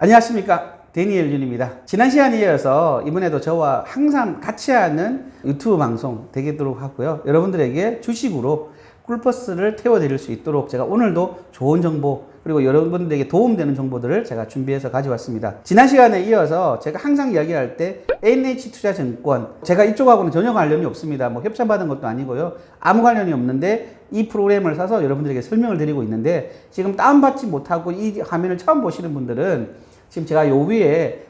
안녕하십니까, 데니엘 윤입니다. 지난 시간에 이어서 이번에도 저와 항상 같이 하는 유튜브 방송 되도록 하고요. 여러분들에게 주식으로 꿀버스를 태워드릴 수 있도록 제가 오늘도 좋은 정보 그리고 여러분들에게 도움되는 정보들을 제가 준비해서 가져왔습니다. 지난 시간에 이어서 제가 항상 이야기할 때 NH투자증권, 제가 이쪽하고는 전혀 관련이 없습니다. 뭐 협찬받은 것도 아니고요. 아무 관련이 없는데 이 프로그램을 사서 여러분들에게 설명을 드리고 있는데, 지금 다운받지 못하고 이 화면을 처음 보시는 분들은 지금 제가 요 위에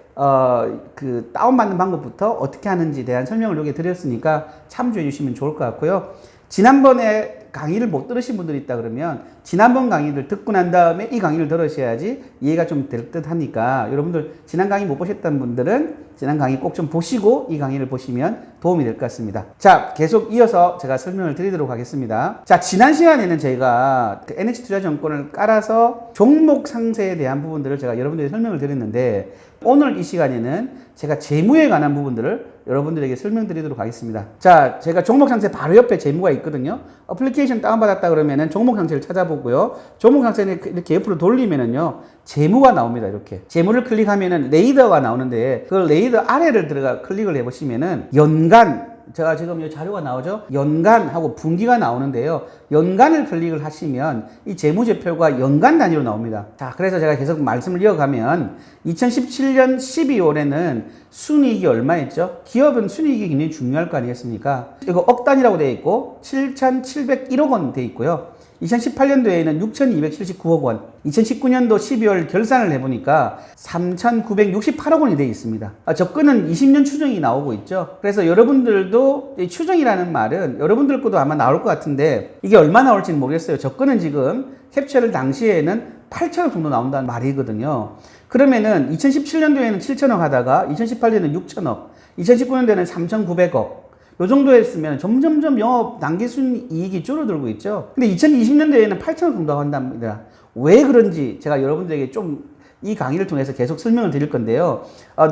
그 다운받는 방법부터 어떻게 하는지에 대한 설명을 여기 드렸으니까 참조해 주시면 좋을 것 같고요. 지난번에 강의를 못 들으신 분들이 있다 그러면 지난번 강의를 듣고 난 다음에 이 강의를 들으셔야지 이해가 좀 될 듯 하니까, 여러분들 지난 강의 못 보셨던 분들은 지난 강의 꼭 좀 보시고 이 강의를 보시면 도움이 될 것 같습니다. 자, 계속 이어서 제가 설명을 드리도록 하겠습니다. 자, 지난 시간에는 제가 그 NH투자증권을 깔아서 종목 상세에 대한 부분들을 제가 여러분들에게 설명을 드렸는데, 오늘 이 시간에는 제가 재무에 관한 부분들을 여러분들에게 설명드리도록 하겠습니다. 자, 제가 종목 상세 바로 옆에 재무가 있거든요. 어플리케이션 다운받았다 그러면은 종목 상세를 찾아보고요. 종목 상세는 이렇게 옆으로 돌리면은요, 재무가 나옵니다. 이렇게 재무를 클릭하면은 레이더가 나오는데, 그 레이더 아래를 들어가 클릭을 해보시면은 연간, 제가 지금 이 자료가 나오죠? 연간하고 분기가 나오는데요. 연간을 클릭을 하시면 이 재무제표가 연간 단위로 나옵니다. 자, 그래서 제가 계속 말씀을 이어가면 2017년 12월에는 순이익이 얼마였죠? 기업은 순이익이 굉장히 중요할 거 아니겠습니까? 이거 억 단위라고 되어 있고 7,701억 원 되어 있고요. 2018년도에는 6,279억 원, 2019년도 12월 결산을 해보니까 3,968억 원이 되어 있습니다. 접근은 20년 추정이 나오고 있죠. 그래서 여러분들도 이 추정이라는 말은 여러분들 것도 아마 나올 것 같은데, 이게 얼마 나올지는 모르겠어요. 접근은 지금 캡처를 당시에는 8천억 정도 나온다는 말이거든요. 그러면은 2017년도에는 7천억 하다가 2018년에는 6천억, 2019년도에는 3,900억, 요 정도 했으면 점점점 영업 당기순이익이 줄어들고 있죠. 근데 2020년도에는 8천억 정도 한답니다. 왜 그런지 제가 여러분들에게 좀 이 강의를 통해서 계속 설명을 드릴 건데요.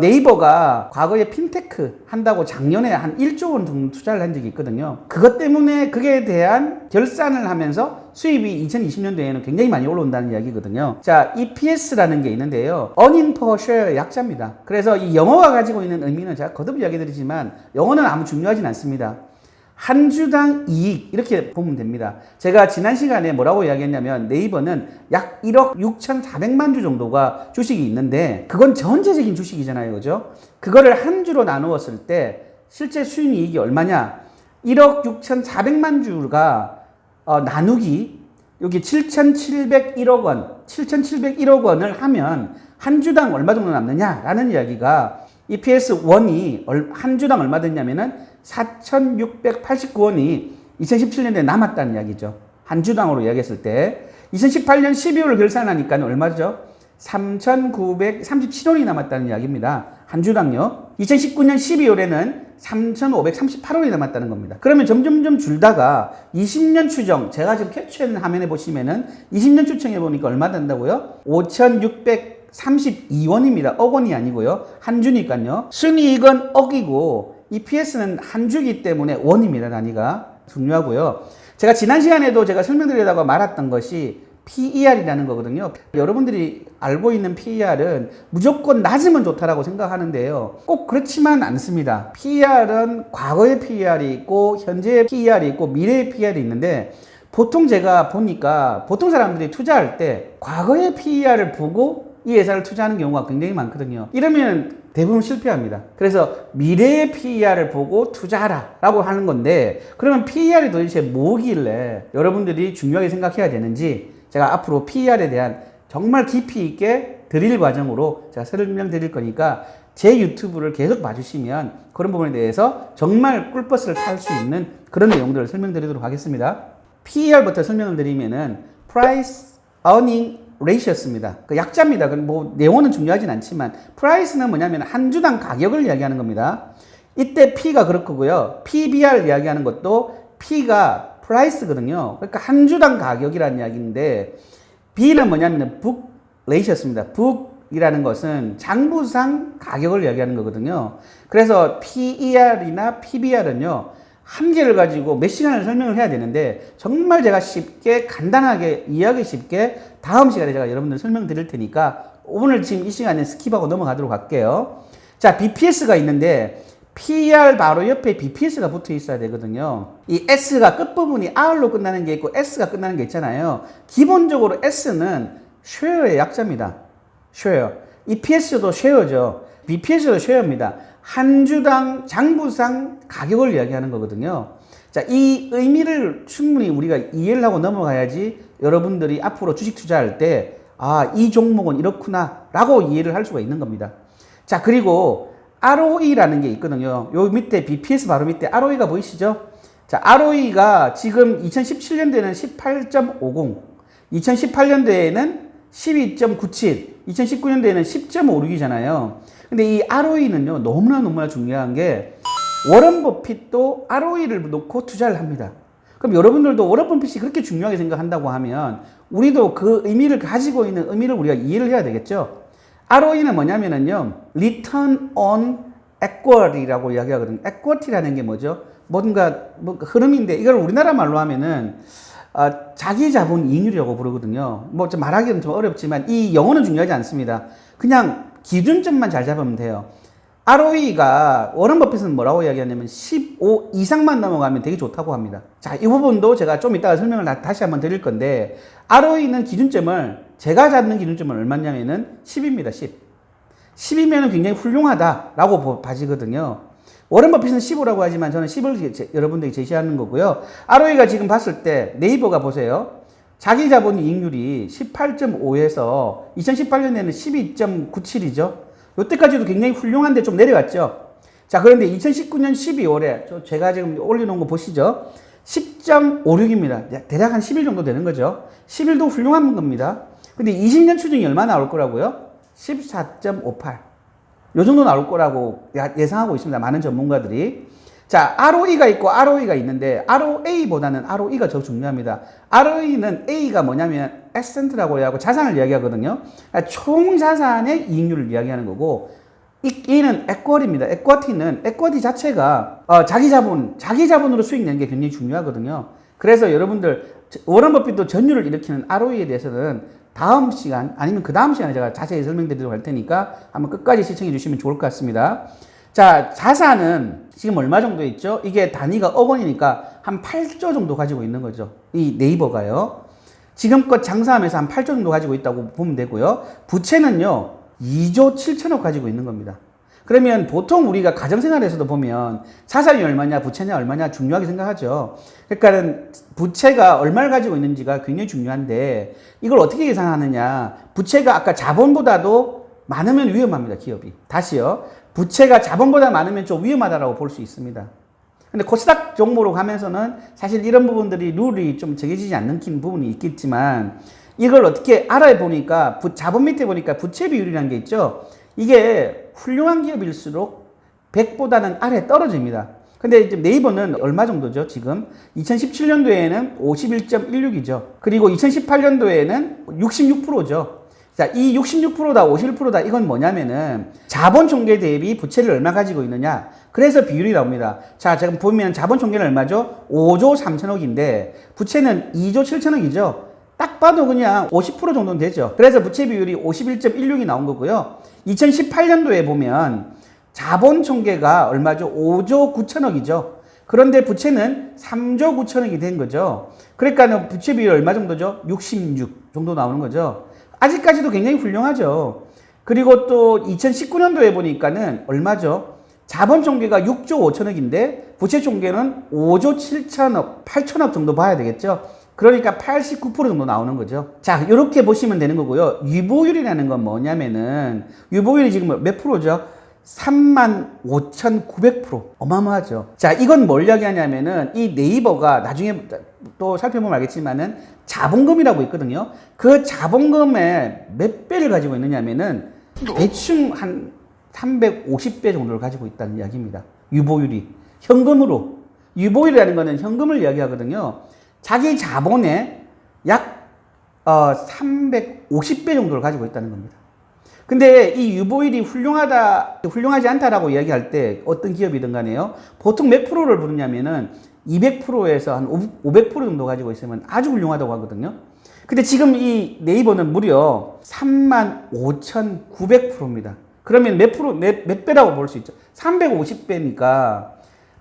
네이버가 과거에 핀테크 한다고 작년에 한 1조 원 정도 투자를 한 적이 있거든요. 그것 때문에 그에 대한 결산을 하면서 수입이 2020년도에는 굉장히 많이 올라온다는 이야기거든요. 자, EPS라는 게 있는데요. Earning per Share 약자입니다. 그래서 이 영어가 가지고 있는 의미는 제가 거듭 이야기 드리지만 영어는 아무 중요하진 않습니다. 한 주당 이익, 이렇게 보면 됩니다. 제가 지난 시간에 뭐라고 이야기했냐면, 네이버는 약 1억 6,400만 주 정도가 주식이 있는데, 그건 전체적인 주식이잖아요. 그죠? 그거를 한 주로 나누었을 때 실제 수익이익이 얼마냐? 1억 6,400만 주가 나누기 여기 7,701억 원, 7,701억 원을 하면 한 주당 얼마 정도 남느냐라는 이야기가, EPS 1이 한 주당 얼마 됐냐면은 4,689원이 2017년에 남았다는 이야기죠. 한 주당으로 이야기했을 때. 2018년 12월 결산하니까 얼마죠? 3,937원이 남았다는 이야기입니다. 한 주당요. 2019년 12월에는 3,538원이 남았다는 겁니다. 그러면 점점점 줄다가 20년 추정, 제가 지금 캡처한 화면에 보시면은 20년 추정해 보니까 얼마 된다고요? 5,632원입니다. 억 원이 아니고요. 한 주니까요. 순이익은 억이고 EPS는 한 주기 때문에 원입니다. 단위가 중요하고요. 제가 지난 시간에도 제가 설명드리다가 말았던 것이 PER이라는 거거든요. 여러분들이 알고 있는 PER은 무조건 낮으면 좋다라고 생각하는데요. 꼭 그렇지만 않습니다. PER은 과거의 PER이 있고 현재의 PER이 있고 미래의 PER이 있는데, 보통 제가 보니까 보통 사람들이 투자할 때 과거의 PER을 보고 이 회사를 투자하는 경우가 굉장히 많거든요. 이러면 대부분 실패합니다. 그래서 미래의 PER을 보고 투자하라 라고 하는 건데, 그러면 PER이 도대체 뭐길래 여러분들이 중요하게 생각해야 되는지 제가 앞으로 PER에 대한 정말 깊이 있게 드릴 과정으로 제가 설명드릴 거니까 제 유튜브를 계속 봐주시면 그런 부분에 대해서 정말 꿀버스를 탈 수 있는 그런 내용들을 설명드리도록 하겠습니다. PER부터 설명을 드리면은 Price Earning 레이시였습니다. 그 약자입니다. 뭐 내용은 중요하진 않지만, 프라이스는 뭐냐면 한 주당 가격을 이야기하는 겁니다. 이때 P가 그렇고요. PBR 이야기하는 것도 P가 프라이스거든요. 그러니까 한 주당 가격이라는 이야기인데, B는 뭐냐면 book 레이시였습니다. book이라는 것은 장부상 가격을 이야기하는 거거든요. 그래서 PER이나 PBR은요, 한 개를 가지고 몇 시간을 설명을 해야 되는데, 정말 제가 쉽게 간단하게 이해하기 쉽게 다음 시간에 제가 여러분들 설명드릴 테니까 오늘 지금 이 시간에 스킵하고 넘어가도록 할게요. 자, BPS가 있는데 PR 바로 옆에 BPS가 붙어 있어야 되거든요. 이 S가 끝부분이 R로 끝나는 게 있고 S가 끝나는 게 있잖아요. 기본적으로 S는 쉐어의 약자입니다. 쉐어. 이 PS도 쉐어죠. BPS도 쉐어입니다. 한 주당 장부상 가격을 이야기하는 거거든요. 자, 이 의미를 충분히 우리가 이해를 하고 넘어가야지 여러분들이 앞으로 주식 투자할 때, 아, 이 종목은 이렇구나 라고 이해를 할 수가 있는 겁니다. 자, 그리고 ROE라는 게 있거든요. 요 밑에 BPS 바로 밑에 ROE가 보이시죠? 자, ROE가 지금 2017년도에는 18.50, 2018년도에는 12.97, 2019년도에는 10.56이잖아요. 근데 이 ROE는요, 너무나 중요한 게 워런 버핏도 ROE를 놓고 투자를 합니다. 그럼 여러분들도 워런 버핏이 그렇게 중요하게 생각한다고 하면 우리도 그 의미를 가지고 있는 의미를 우리가 이해를 해야 되겠죠. ROE는 뭐냐면은요, Return on Equity라고 이야기하거든요. Equity라는 게 뭐죠? 뭔가 흐름인데 이걸 우리나라 말로 하면은 자기 자본 이익률이라고 부르거든요. 뭐 좀 말하기는 좀 어렵지만 이 영어는 중요하지 않습니다. 그냥 기준점만 잘 잡으면 돼요. ROE가 워런 버핏은 뭐라고 이야기하냐면 15 이상만 넘어가면 되게 좋다고 합니다. 자, 이 부분도 제가 좀 이따가 설명을 다시 한번 드릴 건데 ROE는 기준점을 제가 잡는 기준점은 얼마냐면은 10입니다. 10. 10이면 굉장히 훌륭하다라고 봐지거든요. 워런 버핏은 15라고 하지만 저는 10을 여러분들에게 제시하는 거고요. ROE가 지금 봤을 때 네이버가 보세요. 자기 자본 이익률이 18.5에서 2018년에는 12.97이죠. 이때까지도 굉장히 훌륭한데 좀 내려왔죠. 자, 그런데 2019년 12월에 제가 지금 올려놓은 거 보시죠. 10.56입니다. 대략 한 10일 정도 되는 거죠. 10일도 훌륭한 겁니다. 근데 20년 추정이 얼마 나올 거라고요? 14.58. 요 정도 나올 거라고 예상하고 있습니다. 많은 전문가들이. 자, ROE가 있고 ROE가 있는데 ROA보다는 ROE가 더 중요합니다. ROE는 A가 뭐냐면 에센트라고 이야기하고 자산을 이야기하거든요. 총 자산의 이익률을 이야기하는 거고 E는 에쿼티입니다. 에쿼티 자체가 자기 자본으로 수익 내는 게 굉장히 중요하거든요. 그래서 여러분들 워런 버핏도 전율을 일으키는 ROE에 대해서는 다음 시간 아니면 그 다음 시간에 제가 자세히 설명드리도록 할 테니까 한번 끝까지 시청해 주시면 좋을 것 같습니다. 자, 자산은 지금 얼마 정도 있죠? 이게 단위가 억 원이니까 한 8조 정도 가지고 있는 거죠. 이 네이버가요. 지금껏 장사하면서 한 8조 정도 가지고 있다고 보면 되고요. 부채는요, 2조 7천억 가지고 있는 겁니다. 그러면 보통 우리가 가정생활에서도 보면 자산이 얼마냐, 부채냐 얼마냐 중요하게 생각하죠. 그러니까는 부채가 얼마를 가지고 있는지가 굉장히 중요한데 이걸 어떻게 계산하느냐. 부채가 아까 자본보다도 많으면 위험합니다, 기업이. 다시요. 부채가 자본보다 많으면 좀 위험하다고 볼 수 있습니다. 근데 코스닥 종목으로 가면서는 사실 이런 부분들이 룰이 좀 정해지지 않는 부분이 있겠지만 이걸 어떻게 알아보니까 자본 밑에 보니까 부채 비율이라는 게 있죠. 이게 훌륭한 기업일수록 100보다는 아래 떨어집니다. 근데 이제 네이버는 얼마 정도죠, 지금? 2017년도에는 51.16이죠. 그리고 2018년도에는 66%죠. 자, 이 66%다, 51%다, 이건 뭐냐면은 자본 총계 대비 부채를 얼마 가지고 있느냐. 그래서 비율이 나옵니다. 자, 지금 보면 자본 총계는 얼마죠? 5조 3천억인데 부채는 2조 7천억이죠. 딱 봐도 그냥 50% 정도는 되죠. 그래서 부채 비율이 51.16이 나온 거고요. 2018년도에 보면 자본 총계가 얼마죠? 5조 9천억이죠. 그런데 부채는 3조 9천억이 된 거죠. 그러니까 부채 비율이 얼마 정도죠? 66 정도 나오는 거죠. 아직까지도 굉장히 훌륭하죠. 그리고 또 2019년도에 보니까는 얼마죠? 자본 총계가 6조 5천억인데 부채 총계는 5조 7천억, 8천억 정도 봐야 되겠죠. 그러니까 89% 정도 나오는 거죠. 자, 이렇게 보시면 되는 거고요. 유보율이라는 건 뭐냐면은 유보율이 지금 몇 프로죠? 35,900%. 어마어마하죠. 자, 이건 뭘 이야기하냐면은 이 네이버가 나중에 또 살펴보면 알겠지만은 자본금이라고 있거든요. 그 자본금의 몇 배를 가지고 있느냐면은 대충 한 350배 정도를 가지고 있다는 이야기입니다. 유보율이. 현금으로. 유보율이라는 거는 현금을 이야기하거든요. 자기 자본의 약 350배 정도를 가지고 있다는 겁니다. 근데 이 유보율이 훌륭하지 않다라고 이야기할 때 어떤 기업이든 간에요. 보통 몇 프로를 부르냐면은 200%에서 한 500% 정도 가지고 있으면 아주 훌륭하다고 하거든요. 근데 지금 이 네이버는 무려 35,900%입니다. 그러면 몇 배라고 볼 수 있죠? 350배니까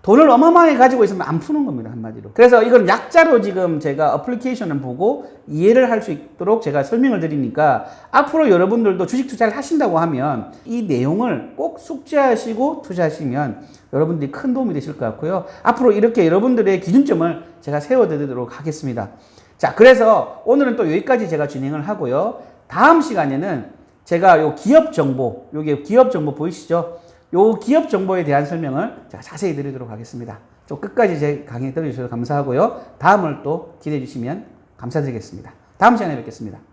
돈을 어마어마하게 가지고 있으면 안 푸는 겁니다, 한마디로. 그래서 이건 약자로 지금 제가 어플리케이션을 보고 이해를 할 수 있도록 제가 설명을 드리니까 앞으로 여러분들도 주식 투자를 하신다고 하면 이 내용을 꼭 숙지하시고 투자하시면 여러분들이 큰 도움이 되실 것 같고요. 앞으로 이렇게 여러분들의 기준점을 제가 세워드리도록 하겠습니다. 자, 그래서 오늘은 또 여기까지 제가 진행을 하고요. 다음 시간에는 제가 요 기업 정보, 요게 기업 정보 보이시죠? 요 기업 정보에 대한 설명을 제가 자세히 드리도록 하겠습니다. 좀 끝까지 제 강의 들어주셔서 감사하고요. 다음을 또 기대해 주시면 감사드리겠습니다. 다음 시간에 뵙겠습니다.